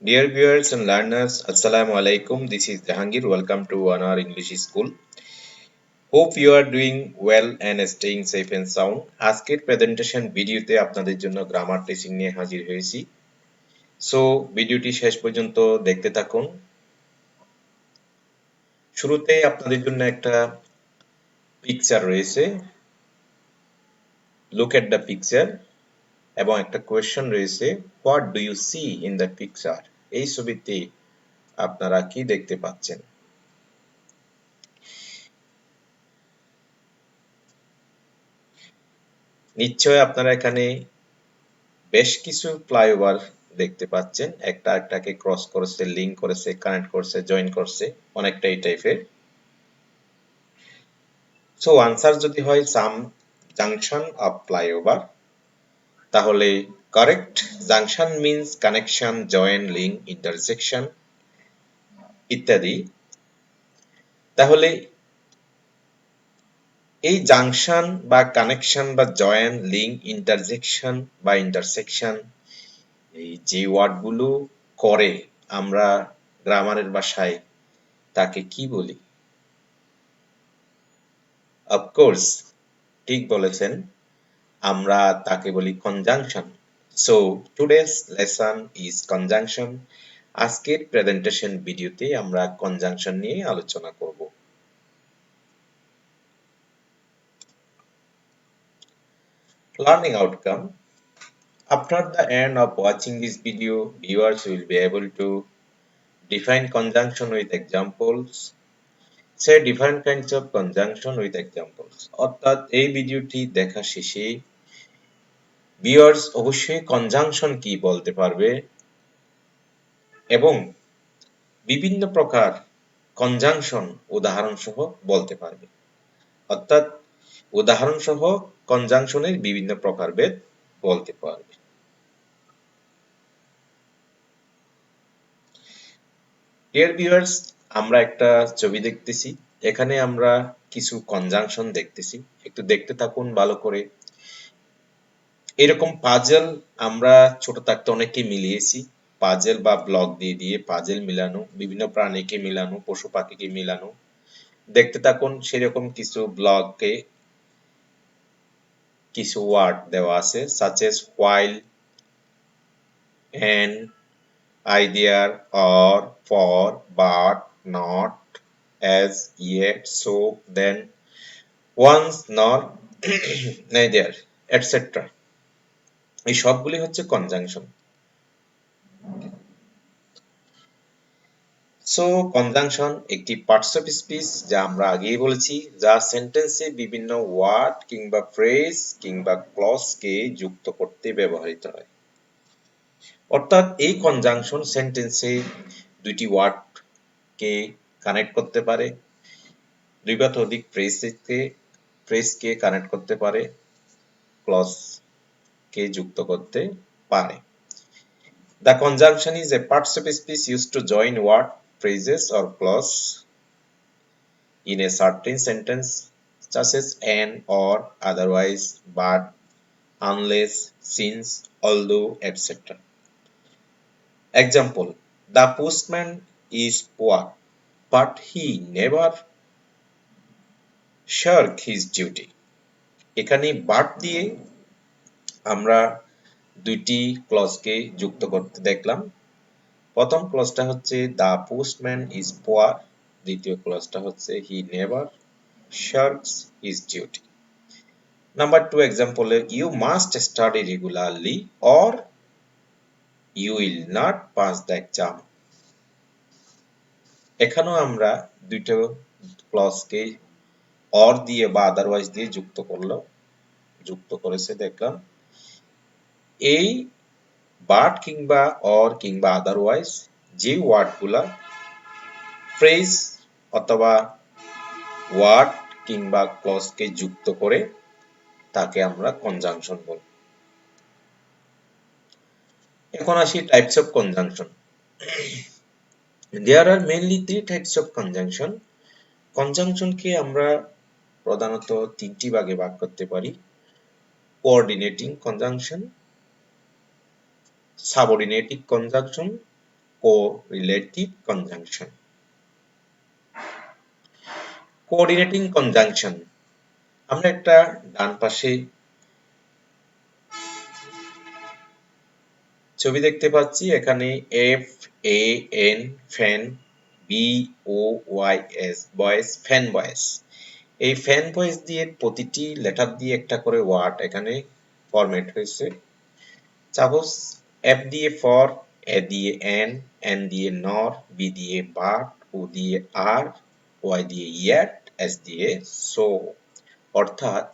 Dear viewers and learners, Assalamu alaikum. This is Jahangir. Welcome to our English School. Hope you are doing well and staying safe and sound. আজকের presentation ভিডিওতে আপনাদের জন্য grammar testing নিয়ে হাজির হয়েছি। So ভিডিওটি শেষ পর্যন্ত দেখতে থাকুন। শুরুতেই আপনাদের জন্য একটা পিকচার রয়েছে। লুক এট দ্য পিকচার এবং একটা কোয়েশ্চেন রয়েছে, what do you see in the picture? এই ছবিতে আপনারা কি দেখতে পাচ্ছেন? নিশ্চয় আপনারা এখানে বেশ কিছু ফ্লাইওভার দেখতে পাচ্ছেন, একটা একটাকে ক্রস করেছে, লিংক করেছে, কানেক্ট করছে, জয়েন করছে, অনেকটা এই টাইপের। সো আনসার যদি হয় সাম জাংশন অফ ফ্লাইওভার, তাহলে correct. Junction means connection, join, link, intersection ইত্যাদি। তাহলে এই জাংশন বা কানেকশন বা জয়েন, লিংক, ইন্টারসেকশন বা ইন্টারসেকশন এই যে ওয়ার্ডগুলো করে আমরা গ্রামারের ভাষায় তাকে কি বলি? অফকোর্স ঠিক বলেছেন, আমরা তাকে বলি conjunction. So today's lesson is conjunction. আজকের প্রেজেন্টেশন ভিডিওতে আমরা কনজাংশন নিয়ে আলোচনা করব। Learning outcome. After the end of watching this video, viewers will be able to define conjunction with examples, say different kinds of conjunction with examples. অর্থাৎ এই ভিডিওটি দেখা শেষে ভিউয়ার্স অবশ্যই কনজাংশন কি বলতে পারবে এবং বিভিন্ন প্রকার কনজাংশন উদাহরণ সহ বলতে পারবে। অর্থাৎ উদাহরণ সহ কনজাংশনের বিভিন্ন প্রকারভেদ বলতে পারবে। ডিয়ার ভিউয়ার্স, আমরা একটা ছবি দেখতেছি, এখানে আমরা কিছু কনজাংশন দেখতেছি, একটু দেখতে থাকুন ভালো করে। এরকম পাজল আমরা ছোট থাকতে অনেকেই মিলিয়েছি, পাজল বা ব্লক দিয়ে দিয়ে পাজল মিলানো, বিভিন্ন প্রাণীকে মিলানো, পশু পাখিকে মিলানো। দেখতে থাকুন, সেরকম কিছু ব্লকে কিছু ওয়ার্ড দেওয়া আছে, such as while, and, either, or, for, but, not, as, yet, so, then, once, nor, neither, etc. এই সবগুলি হচ্ছে কনজাংশন। সো কনজাংশন একটি পার্টস অফ স্পিচ, যা আমরা আগেই বলেছি, যা সেন্টেন্সে বিভিন্ন ওয়ার্ড কিংবা ফ্রেজ কিংবা ক্লজকে যুক্ত করতে ব্যবহৃত হয়। অর্থাৎ এই কনজাংশন সেন্টেন্সে দুইটি ওয়ার্ডকে কানেক্ট করতে পারে, দুই বা ততোধিক ফ্রেজকে কানেক্ট করতে পারে, ক্লজকে যুক্ত করতে পারে। The conjunction is a part of speech used to join word, phrases or clause in a certain sentence, such as and, or, otherwise, but, unless, since, although, etc. Example: the postman is poor, but he never shirk his duty. এখানে but দিয়ে আমরা দুইটি ক্লজকে যুক্ত করতে দেখলাম। প্রথম ক্লজটা হচ্ছে the postman is poor, দ্বিতীয় ক্লজটা হচ্ছে he never shirks his duty. Number 2 example, you must study regularly or you will not pass the exam. এখানেও আমরা দুটো ক্লজকে or দিয়ে বা otherwise দিয়ে যুক্ত করেছে দেখলাম। এই but কিংবা or কিংবা otherwise যে ওয়ার্ডগুলা ফ্রেজ অথবা ওয়ার্ড কিংবা ক্লজকে যুক্ত করে তাকে আমরা কনজাংশন বলব। এখন আসি types of conjunction. There are mainly three types of conjunction. কনজাংশনকে আমরা প্রধানত তিনটি ভাগে ভাগ করতে পারি: coordinating conjunction, subordinating conjunction, correlative conjunction. Coordinating conjunction, আমরা একটা ডান পাশে ছবি দেখতে পাচ্ছি। এখানে F A N fan, B O Y S boys, fan boys. এই ফ্যান বয়েস দিয়ে প্রতিটি লেটার দিয়ে একটা করে ওয়ার্ড এখানে ফরম্যাট হয়েছে। সাপোজ এফ দিয়ে ফর, এ দিয়ে এন দিয়ে নর, বি দিয়ে বাট, ও দিয়ে আর, ওয়াই দিয়ে ইয়েট, এস দিয়ে সো। অর্থাৎ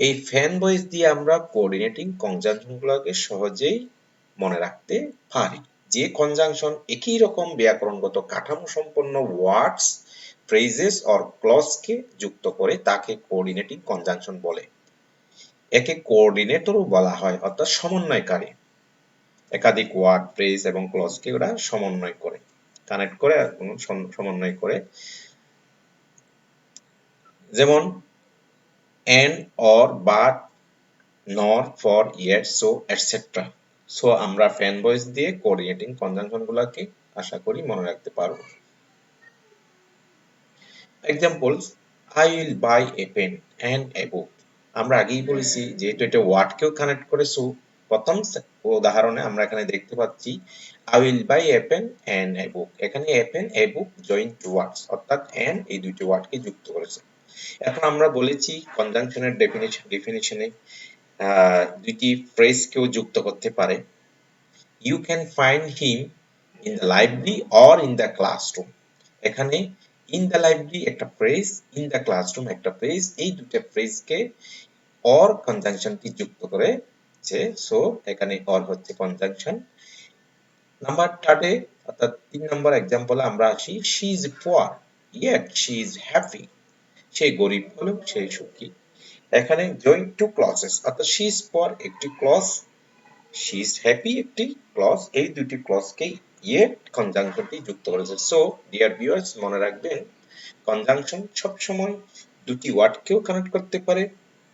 এই ফ্যান ভয়েস দিয়ে আমরা কোঅর্ডিনেটিং কনজাংশনগুলোকে সহজেই মনে রাখতে পারি। যে কনজাংশন একই রকম ব্যাকরণগত কাঠামো সম্পন্ন ওয়ার্ডস, ফ্রেজেস অর ক্লজকে যুক্ত করে তাকে কোঅর্ডিনেটিং কনজাংশন বলে। একে কোঅর্ডিনেটরও বলা হয়, অর্থাৎ সমন্বয়কারী। একাধিক ওয়ার্ড, ফ্রেজ এবং ক্লজকে ওরা সমন্বয় করে, কানেক্ট করে, সমন্বয় করে। যেমন and, or, but, nor, for, yet, so, etc. So আমরা ফ্যান ভয়েস দিয়ে কোঅর্ডিনেটিং কনজাংশন গুলাকে আশা করি মনে রাখতে পারবো। Examples, I will buy a pen and a book. আমরা আগেই বলেছি যেহেতু এটা ওয়ার্ডকেও কানেক্ট করে, সো প্রথম উদাহরণে আমরা এখানে দেখতে পাচ্ছি I will buy a pen and a book. এখানে a pen, a book join two words, অর্থাৎ and এই দুইটি ওয়ার্ডকে যুক্ত করেছে। এখন আমরা বলেছি কনজাংশনের ডেফিনিশনে দুইটি ফ্রেজকেও যুক্ত করতে পারে। You can find him in the library or in the classroom. এখানে in the library একটা ফ্রেজ, in the classroom একটা ফ্রেজ, এই দুটো ফ্রেজকে or কনজাংশনটি যুক্ত করেছে। সো এখানে or হচ্ছে কনজাংশন। নাম্বার 3 অর্থাৎ 3 নম্বর एग्जांपल আমরা আসি, she is poor yet she is happy. সে গরিব হলেও সে সুখী। এখানে join two clauses, অর্থাৎ she is poor একটি ক্লজ, she is happy একটি ক্লজ, এই দুটি ক্লজকে yet কনজাংশনটি যুক্ত করেছে। সো ডিয়ার ভিউয়ার্স, মনে রাখবেন কনজাংশন সবসময় দুটি ওয়ার্ডকেও কানেক্ট করতে পারে,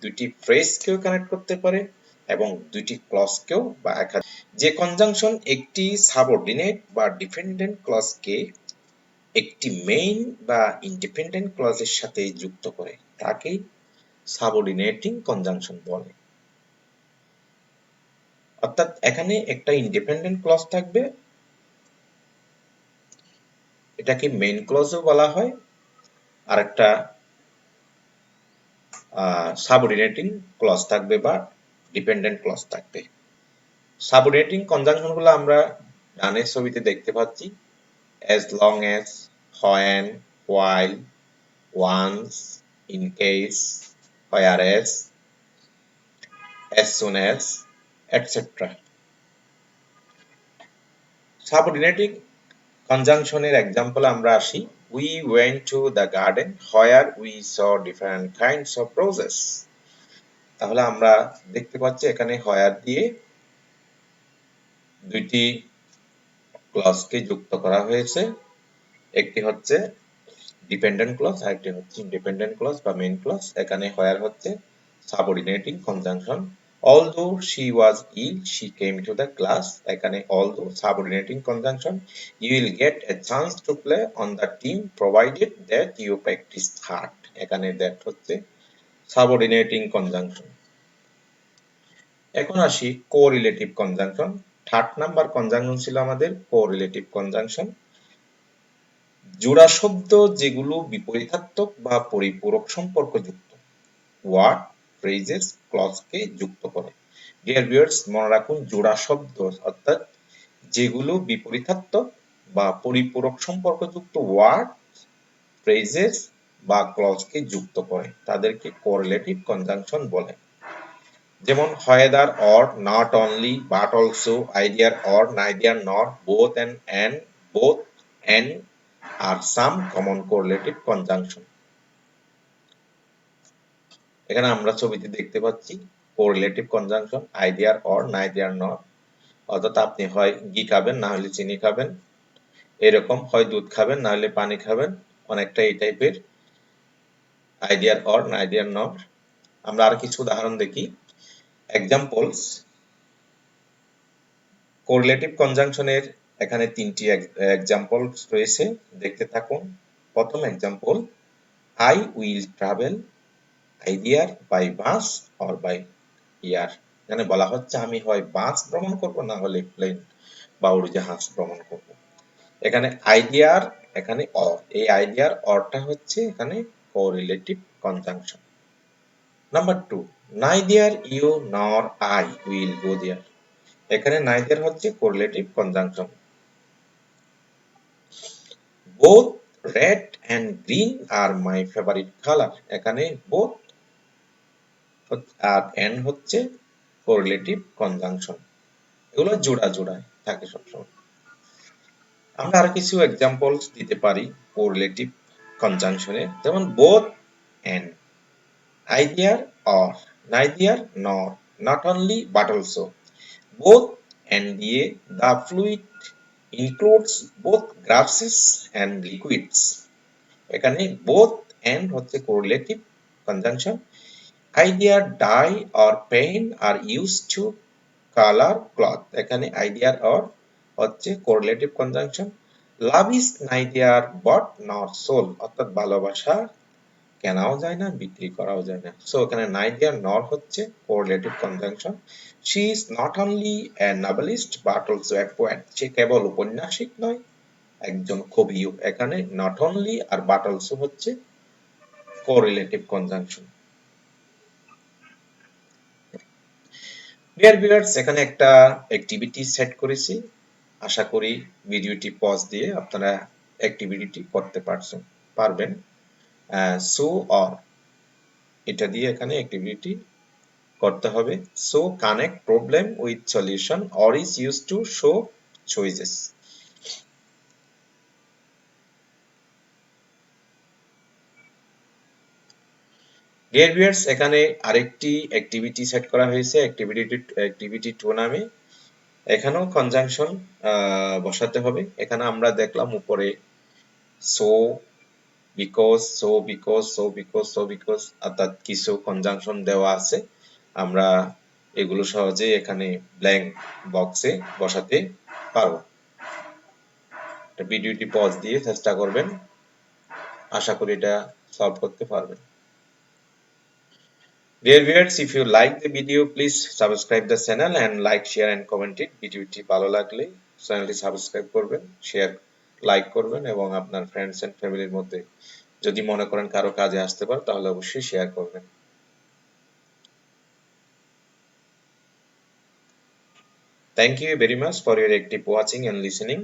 দুটি ফ্রেজকেও কানেক্ট করতে পারে এবং দুটি ক্লজকেও বা একাধিক। যে কনজাংশন একটি সাবঅর্ডিনেট বা ডিপেন্ডেন্ট ক্লজকে একটি মেইন বা ইন্ডিপেন্ডেন্ট ক্লজের সাথে যুক্ত করে তাকে সাবঅর্ডিনেটিং কনজাংশন বলে। অর্থাৎ এখানে একটা ইন্ডিপেন্ডেন্ট ক্লজ থাকবে, এটাকে মেইন ক্লজও বলা হয়, আর একটা সাবঅর্ডিনেটিং ক্লজ থাকবে বা ডিপেন্ডেন্ট ক্লজ থাকবে। সাবঅর্ডিনেটিং কনজাংশনগুলো আমরা ডানের ছবিতে দেখতে পাচ্ছি, as long as, when, while, once, in case, whereas, as soon as, etc. Subordinating কনজাংশনের एग्जांपल আমরা আসি, we went to the garden where we saw different kinds of roses. তাহলে আমরা দেখতে পাচ্ছি এখানে where দিয়ে দুইটি ক্লজকে যুক্ত করা হয়েছে, একটি হচ্ছে ডিপেন্ডেন্ট ক্লজ আর একটি হচ্ছে ইন্ডিপেন্ডেন্ট ক্লজ বা মেইন ক্লজ। এখানে where হচ্ছে subordinating conjunction, although she was ill she came to the class. এখানে although subordinating conjunction, you will get a chance to play on the team provided that you practice hard. এখানে that হচ্ছে subordinating conjunction. এখন আসি correlative conjunction. 3rd number conjunction ছিল আমাদের correlative conjunction. জোড়া শব্দ যেগুলো বিপরীতার্থক বা পরিপূরক সম্পর্কযুক্ত ওয়ার্ড, ফ্রেজেস, ক্লজকে যুক্ত করে। ডিয়ার ভিউয়ার্স, মনে রাখুন জোড়া শব্দ অর্থাৎ যেগুলো বিপরীতার্থক বা পরিপূরক সম্পর্কযুক্ত ওয়ার্ড, ফ্রেজেস বা ক্লজকে যুক্ত করে তাদেরকে কোরিলেটিভ কনজাংশন বলে। যেমন whether or, not only, but also, either or, neither nor, both and both and are some common correlative conjunction. এখানে আমরা ছবিতে দেখতে পাচ্ছি correlative conjunction either or, neither nor, অর্থাৎ আপনি হয় ঘি খাবেন না হলে চিনি খাবেন, এরকম হয় দুধ খাবেন না হলে পানি খাবেন, অনেকটা এই টাইপের either or, neither nor। আমরা আর কিছু উদাহরণ দেখি। এক্সাম্পলস, কোরিলেটিভ কনজাংশনের এখানে তিনটি এক্সাম্পল রয়েছে, দেখতে থাকুন। প্রথম example, I will travel either by bus or by air. এখানে বলা হচ্ছে আমি হয় বাস ভ্রমণ করব, না হলে প্লেন বা উড়োজাহাজ ভ্রমণ করব। এখানে আইডিয়ার, এখানে অর, এই আইডিয়ার অরটা হচ্ছে এখানে correlative conjunction. Number 2, neither you nor I will go there. এখানে নাইদার হচ্ছে correlative conjunction. Both red and green are my favourite colour. এখানে বোথ আর এন্ড হচ্ছে কোরিলেটিভ কনজাংশন। এগুলো জোড়া জোড়ায় থাকে সবসময়। আমরা আর কিছু এক্সাম্পলস দিতে পারি কোরিলেটিভ কনজাংশনের, যেমন both and, either or, neither nor, not only but also. Both and দিয়ে the fluid includes both gases and liquids। এখানে both and হচ্ছে correlative conjunction। Idea, dye or paint are used to color cloth। এখানে idea or হচ্ছে correlative conjunction। Love is neither bought nor sold, অর্থাৎ ভালোবাসা কেনাও যায় না, বিক্রি করাও যায় না। সো এখানে neither nor হচ্ছে correlative conjunction। She is not only a novelist but also a poet। সে কেবল ঔপন্যাসিক নয়, একজন কবিও। এখানে not only আর but also হচ্ছে correlative conjunction। ডিয়ার ভিউয়ার্স, এখানে একটা অ্যাক্টিভিটি সেট করেছি। আশা করি ভিডিওটি পজ দিয়ে আপনারা অ্যাক্টিভিটি করতে পারবেন। সো অর, এটা দিয়ে এখানে অ্যাক্টিভিটি করতে হবে। So connect problem with solution or is use to show choices. Deer viewers, এখানে আরেকটি অ্যাক্টিভিটি সেট করা হয়েছে অ্যাক্টিভিটি 2 নামে। এখানেও কনজাংশন বসাতে হবে। এখানে আমরা দেখলাম উপরে so, because, so because, so because, so because, অর্থাৎ কিছু কনজাংশন দেওয়া আছে। আমরা এগুলো সহজে এখানে ব্ল্যাঙ্ক বক্সে বসাতে পারবো। ভিডিওটি পজ দিয়ে চেষ্টা করবেন, আশা করি এটা সলভ করতে পারবেন। Dear viewers, if you like the video, please subscribe the channel and like, share and comment it। ভিডিওটি ভালো লাগলে চ্যানেলটি সাবস্ক্রাইব করবেন, শেয়ার, লাইক করবেন এবং আপনার ফ্রেন্ডস এন্ড ফ্যামিলির মধ্যে যদি মনে করেন কারো কাজে আসতে পারে তাহলে অবশ্যই শেয়ার করবেন। Thank you very much for your active watching and listening.